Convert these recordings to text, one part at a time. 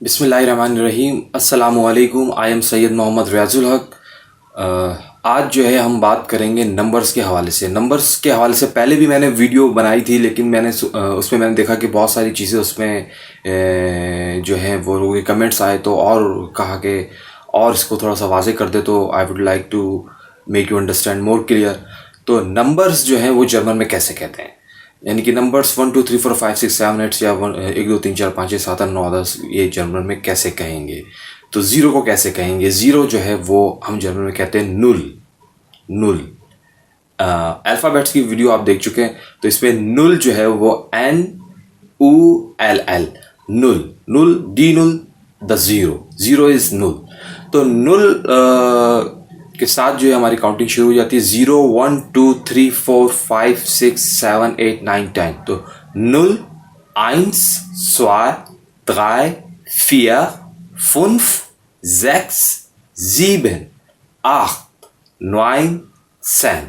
बिस्मिल्लाहिर्रहमानिर्रहीम। अस्सलामुअलैकुम। I am Syed Mohammad Riyazul हक। आज जो है हम बात करेंगे नंबर्स के हवाले से। नंबर्स के हवाले से पहले भी मैंने वीडियो बनाई थी, लेकिन उसमें मैंने देखा कि बहुत सारी चीज़ें उसमें जो है वो लोगों के कमेंट्स आए, तो और कहा कि और इसको थोड़ा सा वाज़े कर दे, तो I would like to make you understand more clear. तो नंबर्स जो हैं वो जर्मन में कैसे कहते हैं, यानी कि नंबर्स 1 2 3 4 5 6 7 8 या 1 2 3 4 5 6 7 8 9 10 ये जर्मन में कैसे कहेंगे। तो ज़ीरो को कैसे कहेंगे। ज़ीरो जो है वो हम जर्मन में कहते हैं नुल। नुल अल्फ़ाबेट्स की वीडियो आप देख चुके हैं, तो इसमें नुल जो है वो NULL null. Null D null the zero, zero is null. तो नुल के साथ जो है हमारी काउंटिंग शुरू हो जाती है। 0 1 2 3 4 5 6 7 8 9 10। तो 0 1 2 3 4 5 6 7 8 9 10।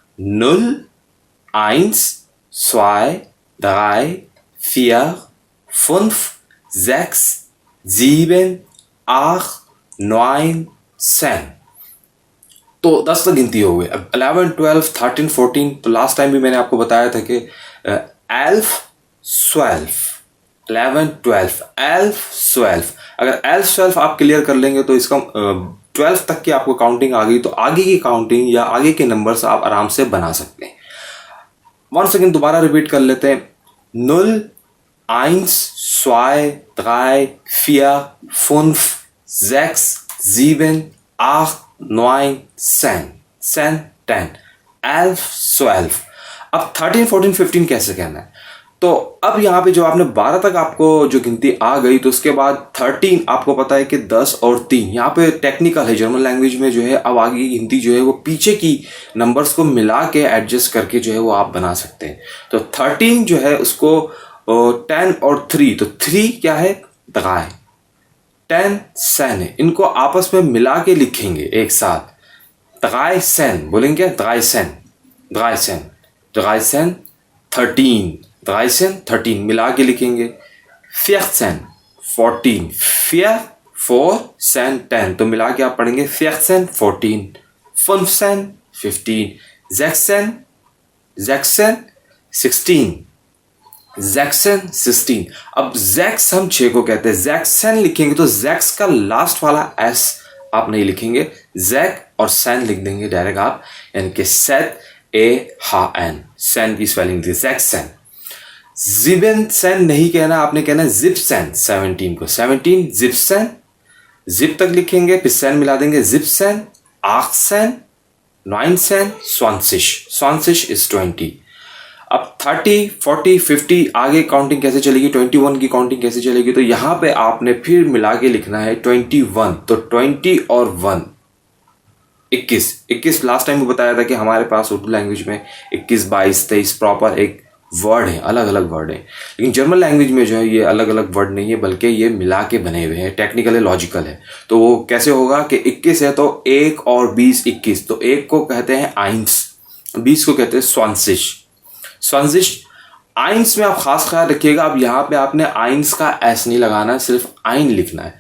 0 1 2 3 4 5 6 7 8 9 10। तो 10 तक गिनती हो गई। अब 11 12 13 14, तो लास्ट टाइम भी मैंने आपको बताया था कि 11 12 11 12 11 12। अगर 11 12 आप क्लियर कर लेंगे तो इसका 12 तक की आपको काउंटिंग आ गई, तो आगे की काउंटिंग या आगे के नंबर्स आप आराम से बना सकते हैं। वन सेकेंड दोबारा रिपीट कर लेते हैं। 0 1 2 3 4 5 6 7 8 9 10 10 10 11 12। अब 13 14 15 कैसे कहना है। तो अब यहाँ पे जो आपने 12 तक आपको जो गिनती आ गई, तो उसके बाद 13 आपको पता है कि 10 और 3 यहाँ पे टेक्निकल है जर्मन लैंग्वेज में जो है। अब आगे की गिनती जो है वो पीछे की नंबर्स को मिला के एडजस्ट करके जो है वो आप बना सकते हैं। तो 13 जो है उसको 10 और 3, तो 3 क्या है, दगाए, 10 सेन है, इनको आपस में मिला के लिखेंगे एक साथ। दगाए सेन बोलेंगे, दगाए सेन, दगाए सेन, दगाए सेन 13, दगाए सेन 13 मिला के लिखेंगे। 14 14, 4 सेन 10, तो मिला के आप पढ़ेंगे 14 14। 15 15, 16 16, जैक्सन 16। अब जैक्स हम 6 को कहते हैं। जैक्सन लिखेंगे तो जैक्स का लास्ट वाला एस आप नहीं लिखेंगे, जैक और सैन लिख देंगे डायरेक्ट आप, यानी कि सेट ए हा एन, सैन की स्पेलिंग थी जैक्सन। जिबन सैन नहीं कहना, आपने कहना जिप्सन। 17 को 17 जिप्सन, जिप तक लिखेंगे, फिर सैन मिला देंगे, जिप्सन 18 19 20, 20 इज 20। अब 30 40 50 आगे काउंटिंग कैसे चलेगी, 21 की काउंटिंग कैसे चलेगी। तो यहां पे आपने फिर मिला के लिखना है 21। तो 20 और 1 21 21। लास्ट टाइम भी बताया था कि हमारे पास उर्दू लैंग्वेज में 21 22 23 प्रॉपर एक वर्ड है, अलग अलग वर्ड है। लेकिन जर्मन लैंग्वेज में जो है ये अलग अलग वर्ड नहीं है, बल्कि ये मिला के बने हुए हैं, टेक्निकल है, लॉजिकल है। तो वो कैसे होगा कि 21 है तो 1 और 20 21, तो 1 को कहते हैं आइंस, 20 को कहते हैं स्वांसिश। स्वांसिश आइंस में आप खास ख्याल रखिएगा। अब यहाँ पे आपने आइंस का एस नहीं लगाना है, सिर्फ आइन लिखना है।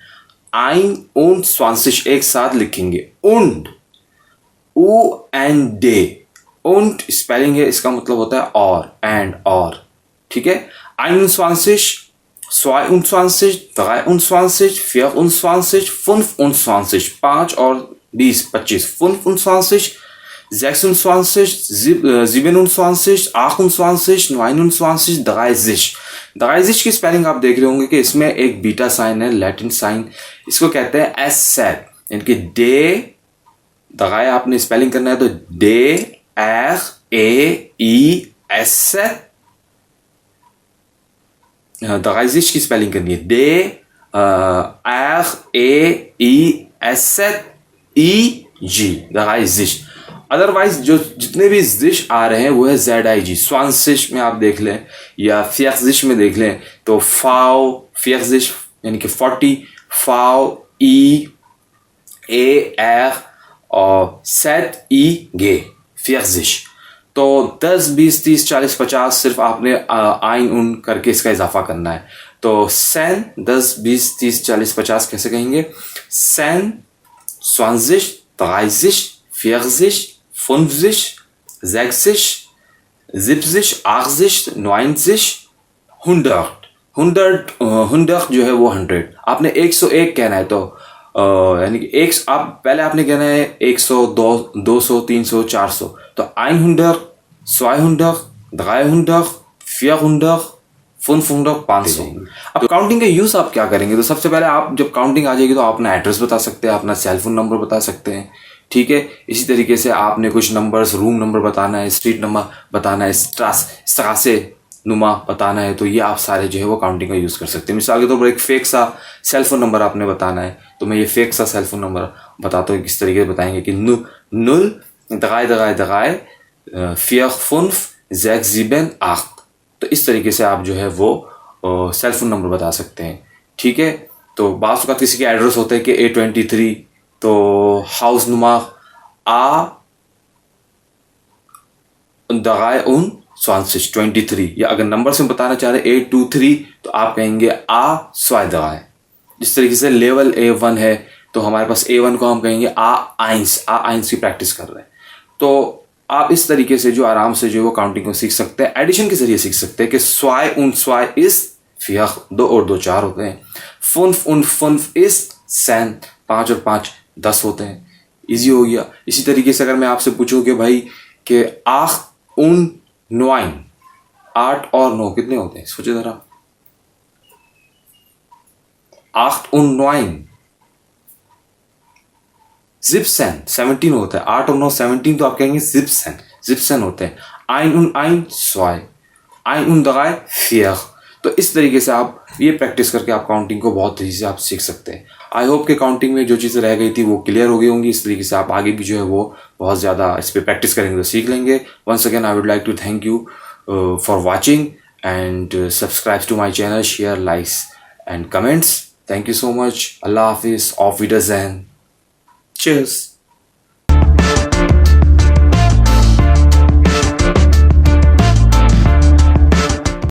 आइन und स्वांसिश एक साथ लिखेंगे। und U and day, und spelling है, इसका मतलब होता है और, एंड और, ठीक है। 21 22 23 24 25 5 और 20 25 25 26 27 28 29 30। 30 की स्पेलिंग आप देख रहे होंगे कि इसमें एक बीटा साइन है, लैटिन साइन, इसको कहते हैं एस सेट, यानी कि डे दगाए आपने स्पेलिंग करना है तो D H A E S सेट। दगाइजिश की स्पेलिंग करनी है D H A E S सेट ई जी, दगाइजिश। अदरवाइज जो जितने भी जिश आ रहे हैं वो है ZIG। स्वांसिश में आप देख लें या फियक्जिश में देख लें तो फाओ फियक्जिश यानी कि 40, फाओ ई ए एर और सेट ई गे फियक्जिश। तो 10 20 30 40 50 सिर्फ आपने आइन उन करके इसका इजाफा करना है। तो सैन 10 20 30 40 50 कैसे कहेंगे? सैन 20 30 40 50 60 70 80 90 100 100 जो है वो 100। आपने 101 कहना है तो यानी कि एक आप पहले आपने कहना है 100 200 300 400। तो 100 200 300 400 500 500। अब काउंटिंग का यूज आप क्या करेंगे? तो सबसे पहले आप जब काउंटिंग आ जाएगी तो आप अपना एड्रेस बता सकते हैं, अपना सेल फोन नंबर बता सकते हैं, ठीक है। इसी तरीके से आपने कुछ नंबर्स, रूम नंबर बताना है, स्ट्रीट नंबर बताना है, स्ट्रासे नुमा बताना है, तो ये आप सारे जो है वो काउंटिंग का यूज़ कर सकते हैं। मिसाल के तौर पर एक फेक सा सेल फोन नंबर आपने बताना है, तो मैं ये फेक सा सेल फोन नंबर बताता हूँ। किस तरीके से बताएंगे कि 0 3 3 3 4 5 6 7 8। तो इस तरीके से आप जो है वो सेल फोन नंबर बता सकते हैं, ठीक है। तो बाज़ का किसी के एड्रेस होता है कि A23, तो हाउस नुमा आ दगाए उन 23, या अगर नंबर से बताना चाह रहे 823 तो आप कहेंगे आ स्वाय दगाए। जिस तरीके से लेवल A1 है तो हमारे पास A1 को हम कहेंगे आ आइंस की प्रैक्टिस कर रहे हैं। तो आप इस तरीके से जो आराम से जो वो काउंटिंग को सीख सकते हैं, एडिशन के जरिए सीख सकते हैं कि स्वाय उन स्वाय इस फियख 2 और 2 4 होते हैं, फुन्फ उन फुन्फ इस सैन 5 और 5 10 होते हैं। इजी हो गया। इसी तरीके से अगर मैं आपसे पूछूं कि भाई कि आख उन 9 8 और 9 कितने होते हैं? सोचे जरा। 8 und 9 17 17 होता है। 8 और 9 17, तो आप कहेंगे 17 होते हैं। 1 und 1 2 1 und 3 4। तो इस तरीके से आप ये प्रैक्टिस करके आप काउंटिंग को बहुत तेजी से आप सीख सकते हैं। आई होप कि काउंटिंग में जो चीज़ें रह गई थी वो क्लियर हो गई होंगी। इस तरीके से आप आगे भी जो है वो बहुत ज़्यादा इस पर प्रैक्टिस करेंगे तो सीख लेंगे। Once again I would like to thank you for watching and subscribe to my channel, share, likes and comments. Thank you so much. Allah Hafiz. Auf Wiedersehen. Cheers.